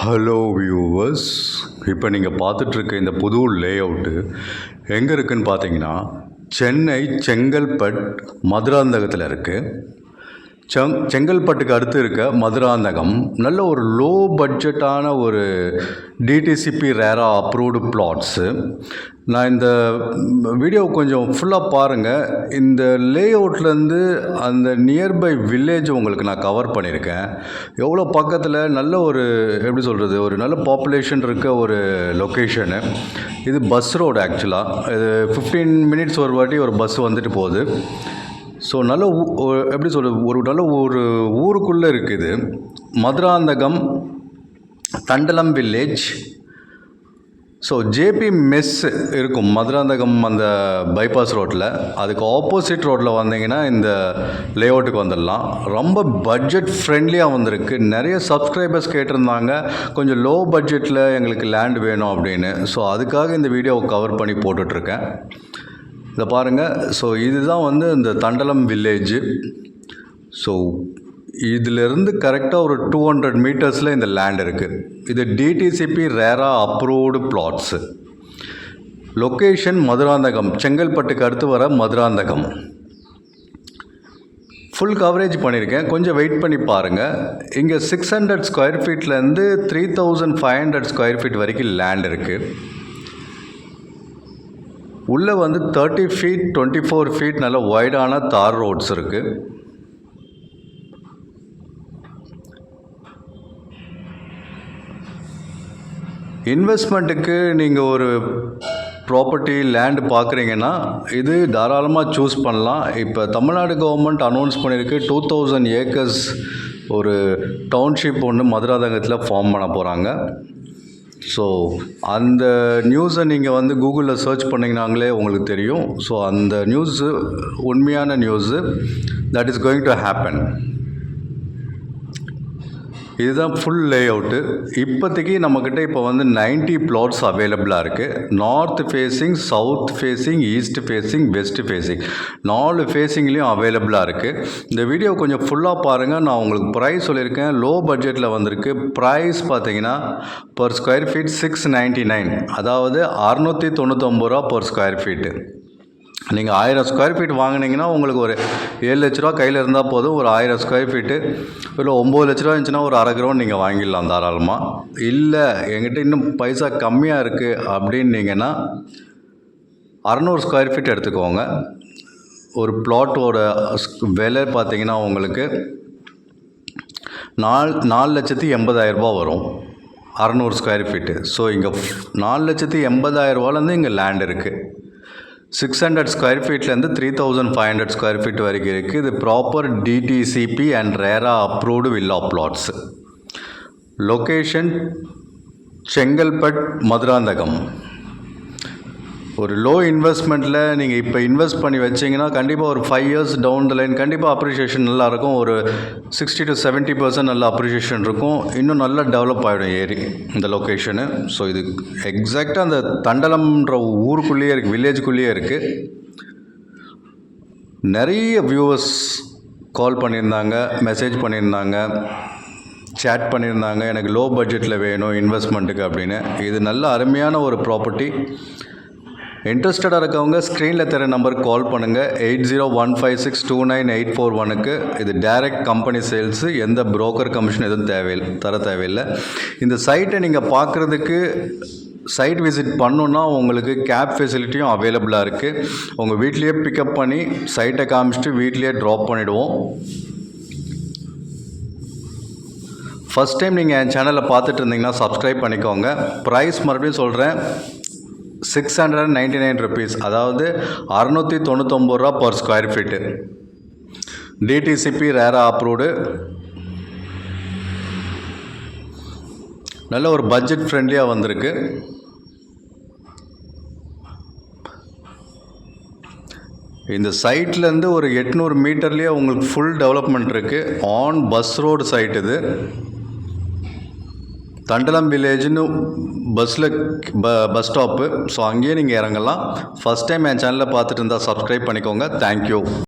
Hello viewers, இப்போ நீங்கள் பார்த்துட்ருக்க இந்த புது லேஅவுட்டு எங்கே இருக்குதுன்னு பார்த்தீங்கன்னா சென்னை செங்கல்பட் மதுராந்தகத்தில் இருக்குது. செங்கல்பட்டுக்கு அடுத்து இருக்க மதுராந்தகம் நல்ல ஒரு லோ பட்ஜெட்டான ஒரு டிடிசிபி ரேரா அப்ரூவ்டு பிளாட்ஸு. நான் இந்த வீடியோ கொஞ்சம் ஃபுல்லாக பாருங்கள். இந்த லேஅவுட்லேருந்து அந்த நியர்பை வில்லேஜ் உங்களுக்கு நான் கவர் பண்ணியிருக்கேன். எவ்வளோ பக்கத்தில் நல்ல ஒரு எப்படி சொல்கிறது, ஒரு நல்ல பாப்புலேஷன் இருக்க ஒரு லொக்கேஷனு. இது பஸ் ரோடு. ஆக்சுவலாக இது 15 மினிட்ஸ் ஒரு வாட்டி ஒரு பஸ் வந்துட்டு போகுது. ஸோ நல்ல எப்படி சொல்கிறது, ஒரு நல்ல ஒரு ஊருக்குள்ளே இருக்குது. Madurantakam Thandalam village. So JP mess இருக்கும் மதுராந்தகம் அந்த பைபாஸ் ரோட்டில். அதுக்கு ஆப்போசிட் ரோட்டில் வந்தீங்கன்னா இந்த லேஅவுட்டுக்கு வந்துடலாம். ரொம்ப பட்ஜெட் ஃப்ரெண்ட்லியாக வந்திருக்கு. நிறைய சப்ஸ்கிரைபர்ஸ் கேட்டிருந்தாங்க கொஞ்சம் லோ பட்ஜெட்டில் எங்களுக்கு லேண்ட் வேணும் அப்படின்னு. ஸோ அதுக்காக இந்த வீடியோவை கவர் பண்ணி போட்டுட்ருக்கேன். இதை பாருங்கள். ஸோ இதுதான் வந்து இந்த தண்டலம் வில்லேஜு. ஸோ இதிலிருந்து கரெக்டாக ஒரு 200 மீட்டர்ஸில் இந்த லேண்ட் இருக்குது. இது DTCP RERA approved plots. Location Madhurantakam, செங்கல்பட்டுக்கு அடுத்து வர மதுராந்தகம். ஃபுல் கவரேஜ் பண்ணியிருக்கேன், கொஞ்சம் வெயிட் பண்ணி பாருங்கள். இங்கே 600 ஸ்கொயர் ஃபீட்லேருந்து 3500 ஸ்கொயர் ஃபீட் வரைக்கும் லேண்ட் இருக்குது. உள்ளே வந்து 30 ஃபீட் 24 ஃபீட் நல்ல வைடான தார் ரோட்ஸ் இருக்குது. இன்வெஸ்ட்மெண்ட்டுக்கு நீங்கள் ஒரு ப்ராப்பர்ட்டி லேண்டு பார்க்குறீங்கன்னா இது தாராளமாக சூஸ் பண்ணலாம். இப்போ தமிழ்நாடு கவர்மெண்ட் அனௌன்ஸ் பண்ணியிருக்கு 2000 ஏக்கர்ஸ் ஒரு டவுன்ஷிப் ஒன்று மதுராந்தகத்தில் ஃபார்ம் பண்ண போகிறாங்க. ஸோ அந்த நியூஸை நீங்கள் வந்து கூகுளில் சர்ச் பண்ணிங்கனாங்களே உங்களுக்கு தெரியும். ஸோ அந்த நியூஸு உண்மையான news. That is going to happen. இதுதான் ஃபுல் லேஅவுட்டு. இப்போதைக்கு நம்மக்கிட்ட இப்போ வந்து 90 பிளாட்ஸ் அவைலபிளாக இருக்குது. North facing, south facing, east facing, west facing 4 ஃபேஸிங்லேயும் அவைலபிளாக இருக்குது. இந்த வீடியோ கொஞ்சம் ஃபுல்லாக பாருங்கள். நான் உங்களுக்கு ப்ரைஸ் சொல்லியிருக்கேன், லோ பட்ஜெட்டில் வந்திருக்கு. ப்ரைஸ் பார்த்தீங்கன்னா பர் ஸ்கொயர் ஃபீட் 699, அதாவது 699 ரூபா பர் ஸ்கொயர் ஃபீட்டு. நீங்கள் 1000 ஸ்கொயர் ஃபீட் வாங்கினீங்கன்னா உங்களுக்கு ஒரு 7 லட்ச ரூபா கையில் இருந்தால் போதும். ஒரு 1000 ஸ்கொயர் ஃபீட்டு இல்லை 9 லட்ச ரூபா இருந்துச்சுன்னா ஒரு அரை கிரவுண்ட் நீங்கள் வாங்கிடலாம் தாராளமாக. இல்லை என்கிட்ட இன்னும் பைசா கம்மியாக இருக்குது அப்படின்னீங்கன்னா 600 ஸ்கொயர் ஃபீட் எடுத்துக்கோங்க. ஒரு பிளாட்டோட விலை பார்த்தீங்கன்னா உங்களுக்கு 4,80,000 ரூபா வரும் 600 ஸ்கொயர் ஃபீட்டு. ஸோ இங்கே 4,80,000 ரூபாலேருந்து இங்கே லேண்ட் இருக்குது. 600 ஸ்கொயர் ஃபீட்லேருந்து 3500 ஸ்கொயர் ஃபீட் வரைக்கும் இருக்குது. இது ப்ராப்பர் டிடிசிபி அண்ட் ரேரா approved villa plots. Location Chengalpattu Madurantakam. ஒரு லோ இன்வெஸ்ட்மெண்ட்டில் நீங்கள் இப்போ இன்வெஸ்ட் பண்ணி வச்சிங்கன்னா கண்டிப்பாக ஒரு 5 இயர்ஸ் டவுன் த லைன் கண்டிப்பாக அப்ரிஷியேஷன் நல்லாயிருக்கும். ஒரு 60 to 70% நல்ல அப்ரிஷியேஷன் இருக்கும். இன்னும் நல்லா டெவலப் ஆகிடும் ஏரி இந்த லொக்கேஷனு. ஸோ இது எக்ஸாக்டாக அந்த தண்டலம்ன்ற ஊருக்குள்ளேயே இருக்குது, வில்லேஜுக்குள்ளேயே இருக்குது. நிறைய வியூவர்ஸ் கால் பண்ணியிருந்தாங்க, மெசேஜ் பண்ணியிருந்தாங்க, சேட் பண்ணியிருந்தாங்க, எனக்கு லோ பட்ஜெட்டில் வேணும் இன்வெஸ்ட்மெண்ட்டுக்கு அப்படின்னு. இது நல்ல அருமையான ஒரு ப்ராப்பர்ட்டி. இன்ட்ரெஸ்டடாக இருக்கவங்க ஸ்க்ரீனில் தர நம்பருக்கு கால் பண்ணுங்கள். 8015629841. இது டைரக்ட் கம்பெனி சேல்ஸு. எந்த புரோக்கர் கமிஷன் எதுவும் தேவையில்லை. இந்த சைட்டை நீங்கள் பார்க்குறதுக்கு சைட் விசிட் பண்ணணுன்னா உங்களுக்கு கேப் ஃபெசிலிட்டியும் அவைலபிளாக இருக்குது. உங்கள் வீட்லேயே பிக்கப் பண்ணி சைட்டை காமிச்சிட்டு வீட்லேயே ட்ராப் பண்ணிவிடுவோம். ஃபஸ்ட் டைம் நீங்கள் என் சேனலை பார்த்துட்டு இருந்தீங்கன்னா சப்ஸ்கிரைப் பண்ணிக்கோங்க. ப்ரைஸ் மறுபடியும் சொல்கிறேன், 699 ருபீஸ், அதாவது 699 ரூபா per square feet. DTCP RERA approved. நல்ல ஒரு பட்ஜெட் ஃப்ரெண்ட்லியாக வந்திருக்கு. இந்த சைட்லேருந்து ஒரு 800 மீட்டர்லேயே உங்களுக்கு ஃபுல் டெவலப்மெண்ட் இருக்குது. ஆன் பஸ் ரோடு சைட் இது. தண்டலம் வில்லேஜ்னு பஸ் ஸ்டாப்பு. ஸோ அங்கேயே நீங்கள் இறங்கலாம். ஃபஸ்ட் டைம் என் சேனலில் பார்த்துட்டு இருந்தால் சப்ஸ்கிரைப் பண்ணிக்கோங்க. தேங்க்யூ.